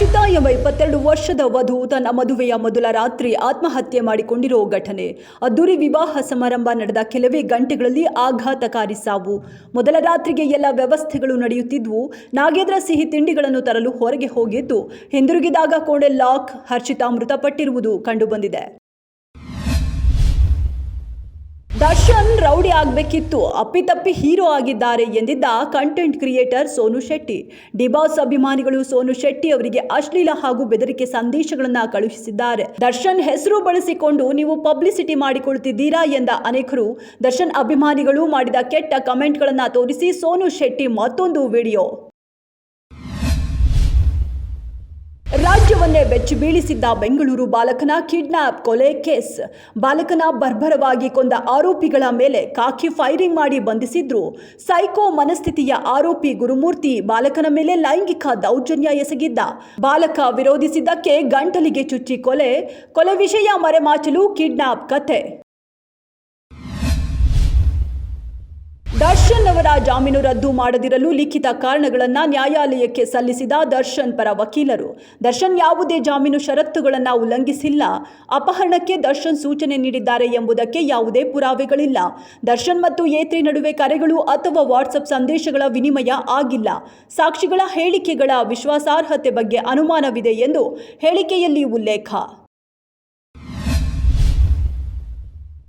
ಹರ್ಷಿತಾ ಎಂಬ 22 ವರ್ಷದ ವಧು ತನ್ನ ಮದುವೆಯ ಮೊದಲ ರಾತ್ರಿ ಆತ್ಮಹತ್ಯೆ ಮಾಡಿಕೊಂಡಿರೋ ಘಟನೆ. ಅದ್ದೂರಿ ವಿವಾಹ ಸಮಾರಂಭ ನಡೆದ ಕೆಲವೇ ಗಂಟೆಗಳಲ್ಲಿ ಆಘಾತಕಾರಿ ಸಾವು. ಮೊದಲ ರಾತ್ರಿಗೆ ಎಲ್ಲ ವ್ಯವಸ್ಥೆಗಳು ನಡೆಯುತ್ತಿದ್ವು. ನಾಗೇಂದ್ರ ಸಿಹಿ ತಿಂಡಿಗಳನ್ನು ತರಲು ಹೊರಗೆ ಹೋಗಿದ್ದು ಹಿಂದಿರುಗಿದಾಗ ಕೋಣೆ ಲಾಕ್. ಹರ್ಷಿತಾ ಮೃತಪಟ್ಟಿರುವುದು ಕಂಡುಬಂದಿದೆ. ದರ್ಶನ್ ರೌಡಿ ಆಗಬೇಕಿತ್ತು, ಅಪ್ಪಿತಪ್ಪಿ ಹೀರೋ ಆಗಿದ್ದಾರೆ ಎಂದಿದ್ದ content creator Sonu Shetty. D boss ಅಭಿಮಾನಿಗಳು ಸೋನು ಶೆಟ್ಟಿ ಅವರಿಗೆ ಅಶ್ಲೀಲ ಹಾಗೂ ಬೆದರಿಕೆ ಸಂದೇಶಗಳನ್ನು ಕಳುಹಿಸಿದ್ದಾರೆ. ದರ್ಶನ್ ಹೆಸರು ಬಳಸಿಕೊಂಡು ನೀವು ಪಬ್ಲಿಸಿಟಿ ಮಾಡಿಕೊಳ್ಳುತ್ತಿದ್ದೀರಾ ಎಂದ ಅನೇಕರು ದರ್ಶನ್ ಅಭಿಮಾನಿಗಳು ಮಾಡಿದ ಕೆಟ್ಟ ಕಮೆಂಟ್ಗಳನ್ನು ತೋರಿಸಿ ಸೋನು ಶೆಟ್ಟಿ ಮತ್ತೊಂದು ವಿಡಿಯೋ. ರಾಜ್ಯವನ್ನೇ ಬೆಚ್ಚಿ ಬೀಳಿಸಿದ್ದ ಬೆಂಗಳೂರು ಬಾಲಕನ ಕಿಡ್ನಾಪ್ ಕೊಲೆ ಕೇಸ್. ಬಾಲಕನ ಬರ್ಬರವಾಗಿ ಕೊಂದ ಆರೋಪಿಗಳ ಮೇಲೆ ಖಾಕಿ ಫೈರಿಂಗ್ ಮಾಡಿ ಬಂಧಿಸಿದ್ರು. ಸೈಕೋ ಮನಸ್ಥಿತಿಯ ಆರೋಪಿ ಗುರುಮೂರ್ತಿ ಬಾಲಕನ ಮೇಲೆ ಲೈಂಗಿಕ ದೌರ್ಜನ್ಯ ಎಸಗಿದ್ದ. ಬಾಲಕ ವಿರೋಧಿಸಿದ್ದಕ್ಕೆ ಗಂಟಲಿಗೆ ಚುಚ್ಚಿ ಕೊಲೆ ವಿಷಯ ಮರೆಮಾಚಲು ಕಿಡ್ನಾಪ್ ಕತೆ. ದರ್ಶನ್ ಅವರ ಜಾಮೀನು ರದ್ದು ಮಾಡದಿರಲು ಲಿಖಿತ ಕಾರಣಗಳನ್ನು ನ್ಯಾಯಾಲಯಕ್ಕೆ ಸಲ್ಲಿಸಿದ ದರ್ಶನ್ ಪರ ವಕೀಲರು. ದರ್ಶನ್ ಯಾವುದೇ ಜಾಮೀನು ಷರತ್ತುಗಳನ್ನು ಉಲ್ಲಂಘಿಸಿಲ್ಲ. ಅಪಹರಣಕ್ಕೆ ದರ್ಶನ್ ಸೂಚನೆ ನೀಡಿದ್ದಾರೆ ಎಂಬುದಕ್ಕೆ ಯಾವುದೇ ಪುರಾವೆಗಳಿಲ್ಲ. ದರ್ಶನ್ ಮತ್ತು ಏತ್ರಿ ನಡುವೆ ಕರೆಗಳು ಅಥವಾ ವಾಟ್ಸಪ್ ಸಂದೇಶಗಳ ವಿನಿಮಯ ಆಗಿಲ್ಲ. ಸಾಕ್ಷಿಗಳ ಹೇಳಿಕೆಗಳ ವಿಶ್ವಾಸಾರ್ಹತೆ ಬಗ್ಗೆ ಅನುಮಾನವಿದೆ ಎಂದು ಹೇಳಿಕೆಯಲ್ಲಿ ಉಲ್ಲೇಖ.